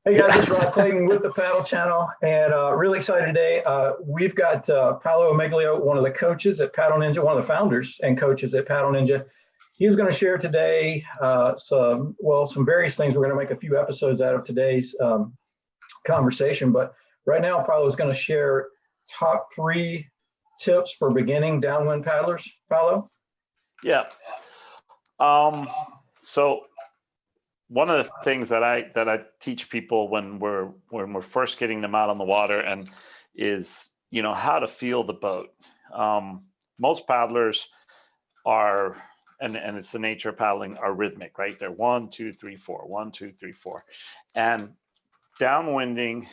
Hey guys, it's Rob Clayton with the Paddle Channel, and really excited today. We've got Paolo Ameglio, one of the coaches at Paddle Ninja, one of the founders and coaches at Paddle Ninja. He's going to share today some various things. We're going to make a few episodes out of today's conversation, but right now Paolo is going to share top 3 tips for beginning downwind paddlers. Paolo? Yeah. So one of the things that I teach people when we're first getting them out on the water and is, how to feel the boat. Most paddlers are, and it's the nature of paddling, are rhythmic, right? They're 1, 2, 3, 4, 1, 2, 3, 4. And downwinding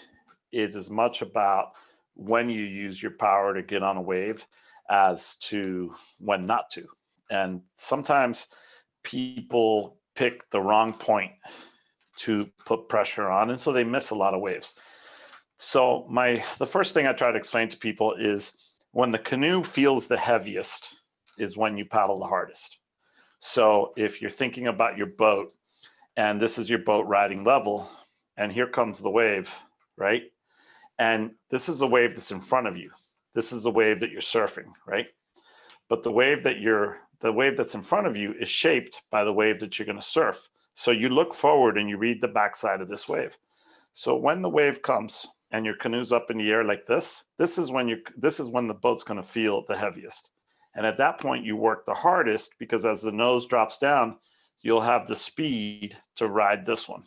is as much about when you use your power to get on a wave as to when not to. And sometimes people pick the wrong point to put pressure on, and so they miss a lot of waves. So the first thing I try to explain to people is when the canoe feels the heaviest is when you paddle the hardest. So if you're thinking about your boat and this is your boat riding level and here comes the wave, right? And this is a wave that's in front of you. This is a wave that you're surfing, right? But the wave that's in front of you is shaped by the wave that you're going to surf. So you look forward and you read the backside of this wave. So when the wave comes and your canoe's up in the air like this is when the boat's going to feel the heaviest. And at that point you work the hardest, because as the nose drops down, you'll have the speed to ride this one.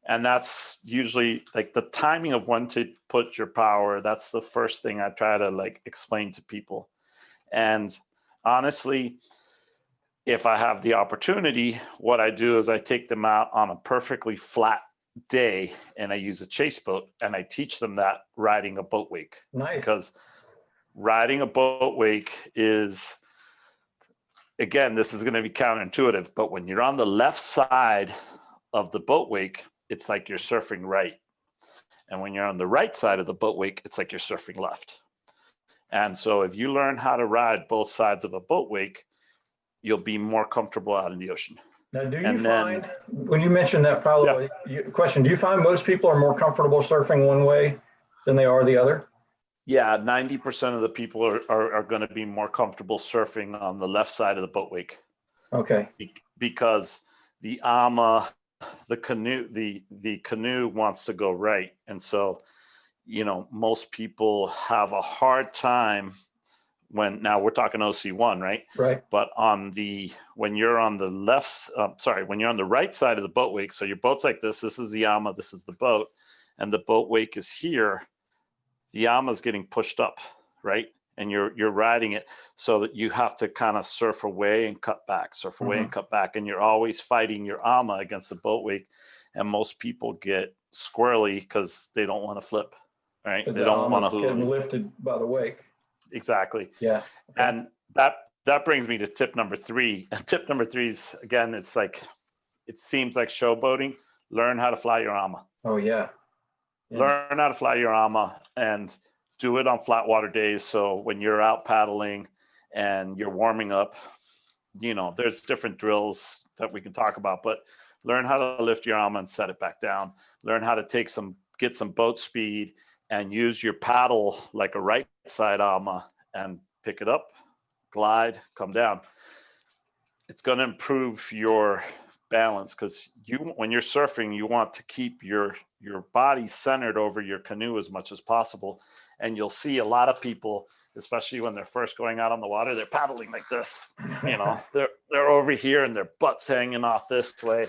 And that's usually like the timing of when to put your power. That's the first thing I try to explain to people. And honestly, if I have the opportunity, what I do is I take them out on a perfectly flat day and I use a chase boat and I teach them that riding a boat wake. Nice. Because riding a boat wake is, again, this is going to be counterintuitive, but when you're on the left side of the boat wake, it's like you're surfing right. And when you're on the right side of the boat wake, it's like you're surfing left. And so if you learn how to ride both sides of a boat wake, you'll be more comfortable out in the ocean. Now, find, when you mentioned that, Paolo, question, do you find most people are more comfortable surfing one way than they are the other? Yeah, 90% of the people are going to be more comfortable surfing on the left side of the boat wake. Okay. Because the ama, the canoe wants to go right. And so, most people have a hard time now we're talking OC1, right? Right. But when you're on the when you're on the right side of the boat wake, so your boat's like this is the ama, this is the boat, and the boat wake is here, the ama is getting pushed up, right? And you're riding it so that you have to kind of surf away and cut back, and cut back. And you're always fighting your ama against the boat wake. And most people get squirrely because they don't want to flip, right? They don't want to get lifted by the wake. Exactly. Yeah. Okay. And that brings me to tip number 3. And tip number 3 is, again, it seems like showboating. Learn how to fly your ama. Oh, yeah. Learn how to fly your ama and do it on flat water days. So when you're out paddling and you're warming up, there's different drills that we can talk about, but learn how to lift your ama and set it back down. Learn how to get some boat speed and use your paddle like a right side ama and pick it up, glide, come down. It's going to improve your balance, because when you're surfing, you want to keep your body centered over your canoe as much as possible. And you'll see a lot of people, especially when they're first going out on the water, they're paddling like this. They're over here and their butt's hanging off this way,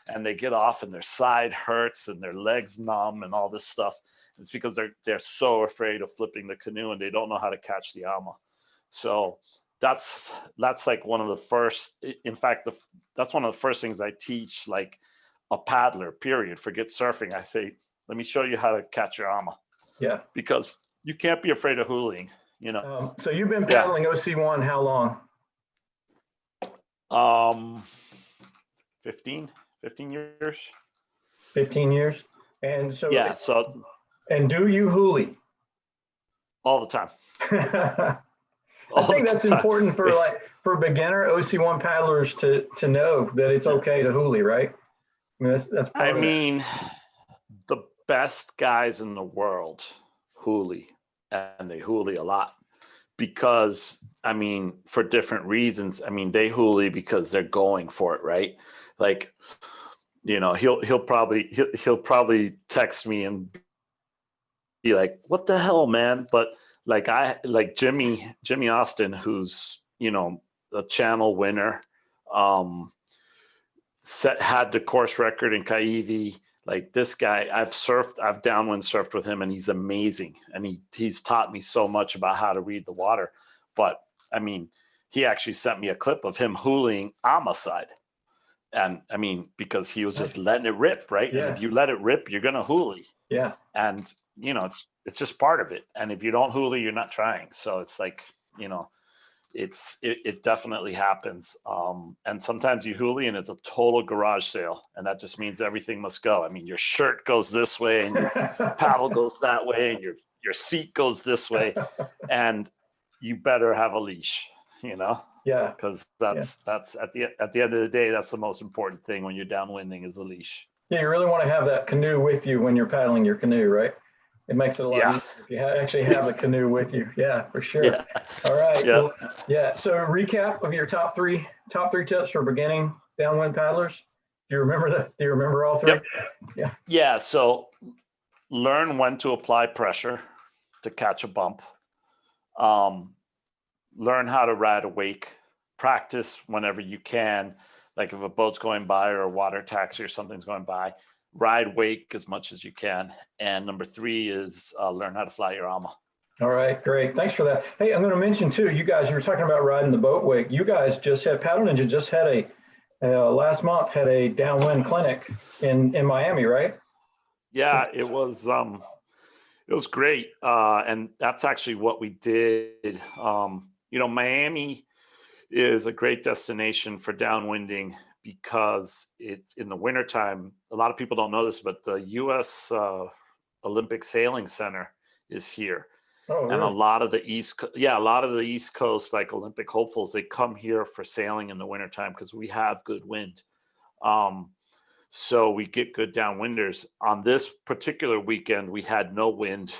and they get off and their side hurts and their legs numb and all this stuff. It's because they're so afraid of flipping the canoe and they don't know how to catch the ama. So that's like one of the first, in fact, that's one of the first things I teach, like a paddler, period. Forget surfing. I say, let me show you how to catch your ama. Yeah. Because you can't be afraid of huliing, So you've been paddling OC1 how long? 15 years. 15 years. And so yeah, and do you huli? All the time. I think that's important for beginner OC1 paddlers to know that it's okay to huli, right? I mean, that's the best guys in the world Huli, and they Huli a lot because, I mean, for different reasons. I mean, they Huli because they're going for it, right? Like, you know, he'll probably text me and be like, "What the hell, man?" But like Jimmy Austin, who's, you know, a channel winner, had the course record in Kaiwi. Like, this guy, I've downwind surfed with him, and he's amazing. And he's taught me so much about how to read the water. But I mean, he actually sent me a clip of him Huliing on my side. And I mean, because he was just letting it rip, right? Yeah. And if you let it rip, you're gonna Huli. Yeah. And you know, it's just part of it. And if you don't Huli, you're not trying. So it's like, you know, it definitely happens. And sometimes you Huli and it's a total garage sale, and that just means everything must go. I mean, your shirt goes this way, and your paddle goes that way, and your seat goes this way, and you better have a leash, you know. Yeah. Because that's at the end of the day, that's the most important thing when you're downwinding is a leash. Yeah, you really want to have that canoe with you when you're paddling your canoe, right? It makes it a lot easier if you actually have the canoe with you. Yeah, for sure. Yeah. All right. Yeah. Well, yeah. So recap of your top three tips for beginning downwind paddlers. Do you remember all three? Yep. Yeah. Yeah. So learn when to apply pressure to catch a bump. Learn how to ride a wake. Practice whenever you can. Like if a boat's going by or a water taxi or something's going by, ride wake as much as you can. And number 3 is learn how to fly your ama. All right, great. Thanks for that. Hey, I'm going to mention too, you were talking about riding the boat wake. You guys Paddle Ninja just had last month had a downwind clinic in Miami, right? Yeah, it was great. And that's actually what we did. You know, Miami is a great destination for downwinding because it's in the wintertime. A lot of people don't know this, but the U.S. Olympic Sailing Center is here. Oh, really? And a lot of the East Coast, like Olympic hopefuls, they come here for sailing in the wintertime because we have good wind. So we get good downwinders. On this particular weekend, we had no wind,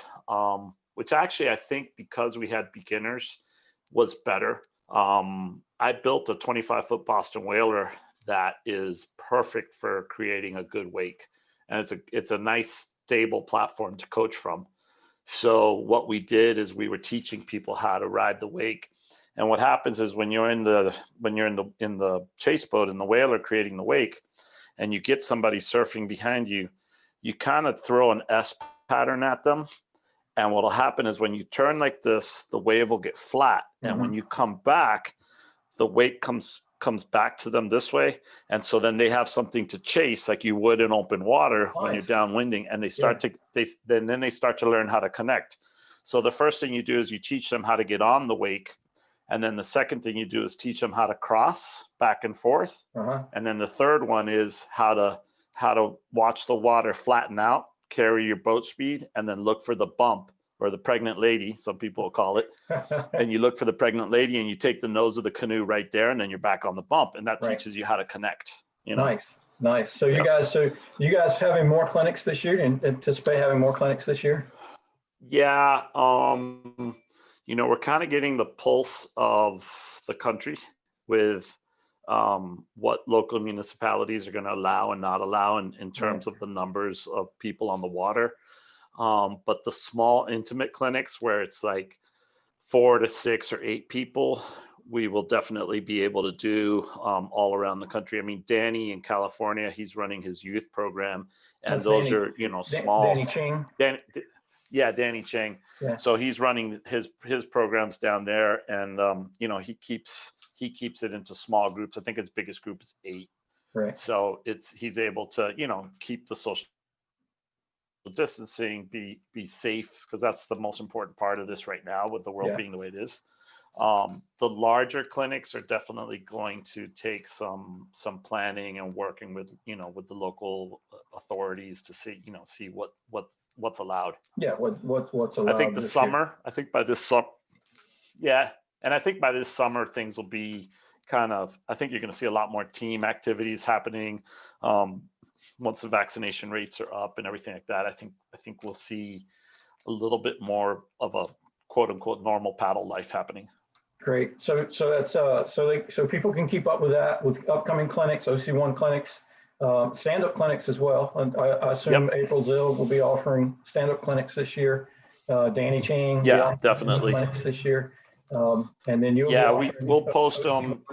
which actually I think because we had beginners was better. I built a 25-foot Boston Whaler that is perfect for creating a good wake. And it's a nice, stable platform to coach from. So what we did is we were teaching people how to ride the wake. And what happens is when you're in the chase boat in the Whaler creating the wake, and you get somebody surfing behind you, you kind of throw an S pattern at them. And what'll happen is when you turn like this, the wave will get flat. And when you come back, the wake comes back to them this way. And so then they have something to chase like you would in open water when you're downwinding, and they start to learn how to connect. So the first thing you do is you teach them how to get on the wake. And then the second thing you do is teach them how to cross back and forth. And then the third one is how to watch the water flatten out, carry your boat speed, and then look for the bump or the pregnant lady, some people will call it. And you look for the pregnant lady and you take the nose of the canoe right there, and then you're back on the bump. And that teaches you how to connect. You know? Nice. So you guys having more clinics this year and anticipate having more clinics this year? Yeah. You know, we're kind of getting the pulse of the country with what local municipalities are going to allow and not allow in terms of the numbers of people on the water. But the small intimate clinics where it's like 4 to 6 or 8 people, we will definitely be able to do all around the country. I mean, Danny in California, he's running his youth program, and those are, you know, small. Danny Ching. Danny Chang. Yeah. So he's running his programs down there, and you know, he keeps it into small groups. I think his biggest group is 8. Right. So he's able to, you know, keep the social distancing, be safe, because that's the most important part of this right now with the world being the way it is. The larger clinics are definitely going to take some planning and working with, you know, with the local authorities to see what's allowed. Yeah, what's allowed. I think by this summer, and I think by this summer things will be I think you're going to see a lot more team activities happening. once the vaccination rates are up and everything like that, I think we'll see a little bit more of a quote unquote normal paddle life happening. Great. So that's so people can keep up with that with upcoming clinics, OC1 clinics, stand-up clinics as well. And I assume April Zill will be offering stand-up clinics this year. Danny Ching, will be offering definitely clinics this year. And then you'll we'll post them.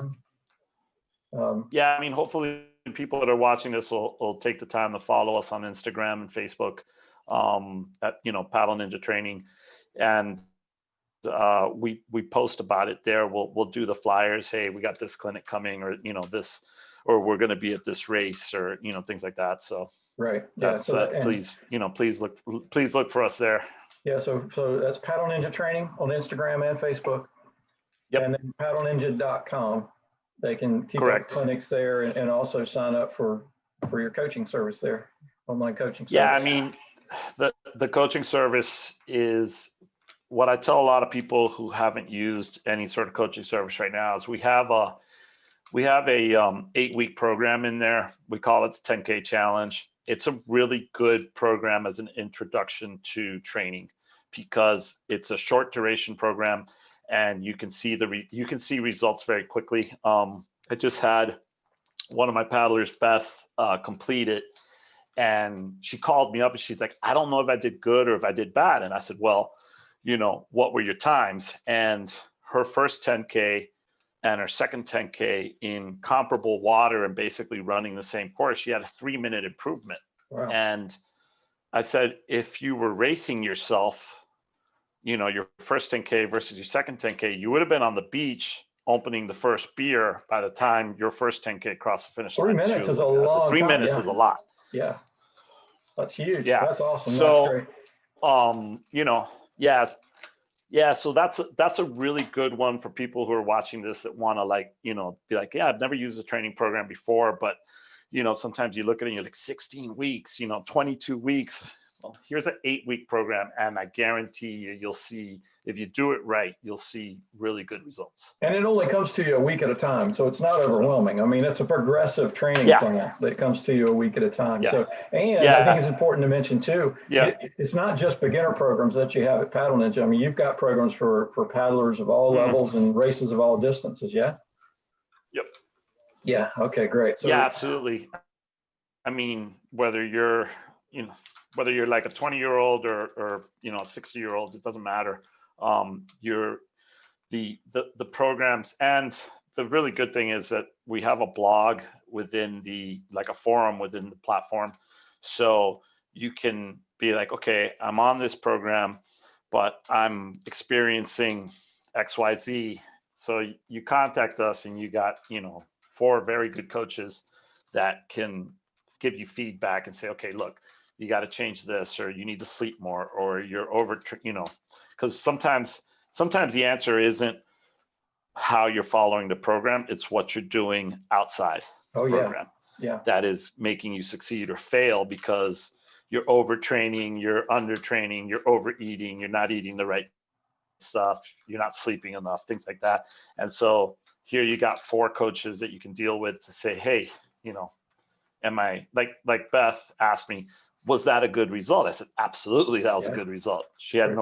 Yeah, I mean, hopefully people that are watching this will take the time to follow us on Instagram and Facebook at Paddle Ninja Training, and we post about it there. We'll do the flyers. Hey, we got this clinic coming, or this, or we're going to be at this race, or things like that. So right, yeah. Please look for us there. Yeah, so that's Paddle Ninja Training on Instagram and Facebook. Yep. And then PaddleNinja.com. They can keep up clinics there and also sign up for your coaching service there, online coaching service. Yeah, I mean, the coaching service is what I tell a lot of people who haven't used any sort of coaching service right now is we have a 8-week program in there. We call it the 10K challenge. It's a really good program as an introduction to training because it's a short duration program and you can see results very quickly. I just had one of my paddlers, Beth, complete it, and she called me up and she's like, I don't know if I did good or if I did bad. And I said, well, what were your times? And her first 10K and her second 10K in comparable water and basically running the same course, she had a 3-minute improvement. Wow. And I said, if you were racing yourself, your first 10K versus your second 10K, you would have been on the beach opening the first beer by the time your first 10K crossed the finish line. 3 minutes is a long 3 minutes is a lot. Yeah. That's huge. Yeah. That's awesome. So, that's great. Yeah, so that's a really good one for people who are watching this that want to be like, yeah, I've never used a training program before, but sometimes you look at it and you're like 16 weeks, 22 weeks. Well, here's an 8-week program, and I guarantee you'll see, if you do it right, you'll see really good results. And it only comes to you a week at a time, so it's not overwhelming. I mean, it's a progressive training plan that comes to you a week at a time. Yeah. So, and I think it's important to mention too, it's not just beginner programs that you have at Paddle Ninja. I mean, you've got programs for paddlers of all levels and races of all distances, yeah? Yep. Yeah, okay, great. So, yeah, absolutely. I mean, whether you're like a 20-year-old or a 60-year-old, it doesn't matter. The programs, and the really good thing is that we have a blog within a forum within the platform. So you can be like, okay, I'm on this program, but I'm experiencing XYZ. So you contact us and you got, 4 very good coaches that can give you feedback and say, okay, look, you got to change this, or you need to sleep more, or you're over, because sometimes the answer isn't how you're following the program. It's what you're doing outside the program that is making you succeed or fail, because you're overtraining, you're undertraining, you're overeating, you're not eating the right stuff, you're not sleeping enough, things like that. And so here you got 4 coaches that you can deal with to say, hey, am I, like Beth asked me, was that a good result? I said, absolutely, that was a good result. She had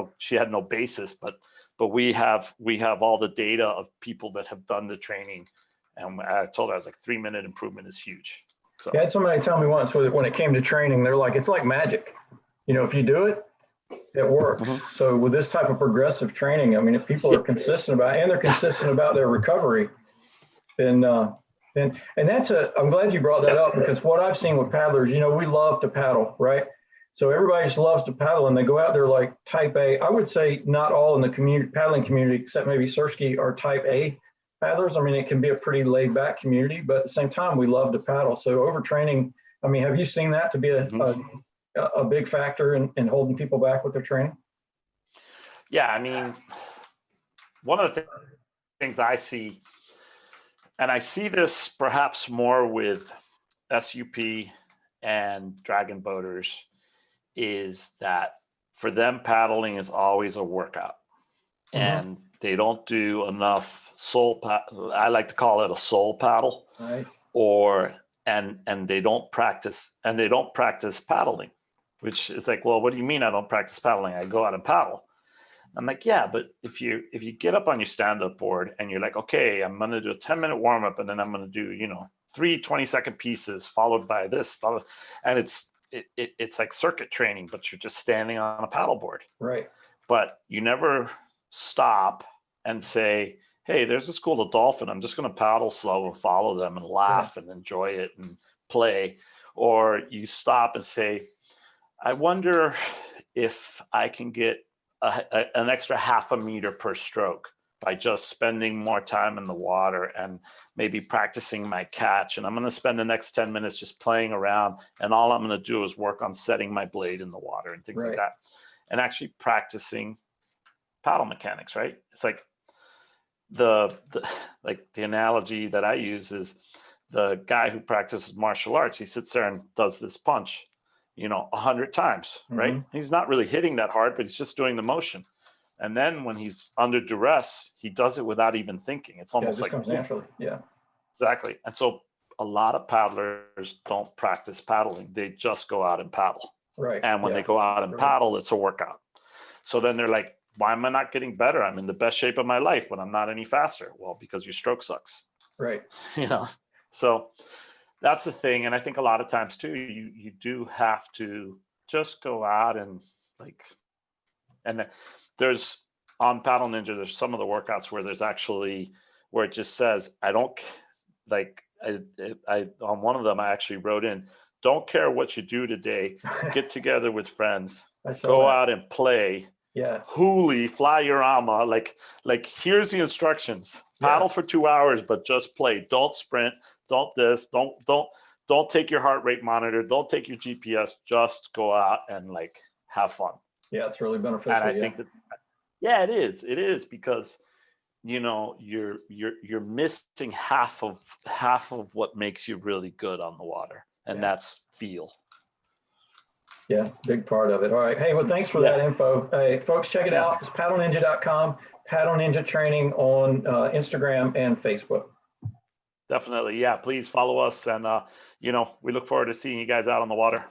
no basis, but we have all the data of people that have done the training. And I told her, I was like, 3-minute improvement is huge. So I had somebody tell me once when it came to training, they're like, it's like magic. If you do it, it works. So with this type of progressive training, I mean, if people are consistent about it, and they're consistent about their recovery, then and I'm glad you brought that up, because what I've seen with paddlers, we love to paddle, right? So everybody just loves to paddle, and they go out there like type A. I would say not all in the paddling community, except maybe Sersky, are type A paddlers. I mean, it can be a pretty laid back community, but at the same time, we love to paddle. So overtraining, I mean, have you seen that to be a big factor in holding people back with their training? Yeah, I mean, one of the things I see, and I see this perhaps more with SUP and dragon boaters, is that for them, paddling is always a workout. And they don't do enough soul paddle. I like to call it a soul paddle. Nice. and they don't practice paddling, which is like, well, what do you mean I don't practice paddling? I go out and paddle. I'm like, yeah, but if you get up on your stand-up board and you're like, okay, I'm going to do a 10-minute warm-up, and then I'm going to do, 3 20-second pieces followed by this stuff. And it's like circuit training, but you're just standing on a paddleboard. Right. But you never stop and say, hey, there's this cool dolphin. I'm just going to paddle slow and follow them and laugh and enjoy it and play. Or you stop and say, I wonder if I can get an extra half a meter per stroke by just spending more time in the water and maybe practicing my catch. And I'm going to spend the next 10 minutes just playing around. And all I'm going to do is work on setting my blade in the water and things like that. And actually practicing paddle mechanics, right? It's like the analogy that I use is the guy who practices martial arts. He sits there and does this punch, 100 times, right? Mm-hmm. He's not really hitting that hard, but he's just doing the motion. And then when he's under duress, he does it without even thinking. It's almost like comes naturally. Yeah, exactly. And so a lot of paddlers don't practice paddling. They just go out and paddle. Right. And when they go out and paddle, it's a workout. So then they're like, why am I not getting better? I'm in the best shape of my life, but I'm not any faster. Well, because your stroke sucks. Right. So that's the thing. And I think a lot of times too, you do have to just go out and there's on Paddle Ninja, there's some of the workouts where there's actually, where it just says, I don't on one of them, I actually wrote in, don't care what you do today, get together with friends, go out and play. Yeah. Huli, fly your ama, like here's the instructions. Paddle for 2 hours, but just play. Don't sprint. Don't don't take your heart rate monitor. Don't take your GPS. Just go out and have fun. Yeah, it's really beneficial. And I think that, it is. It is because you're missing half of what makes you really good on the water, and that's feel. Yeah, big part of it. All right. Hey, well, thanks for that info. Hey, folks, check it out. It's PaddleNinja.com, Paddle Ninja Training on Instagram and Facebook. Definitely. Yeah, please follow us. And, we look forward to seeing you guys out on the water.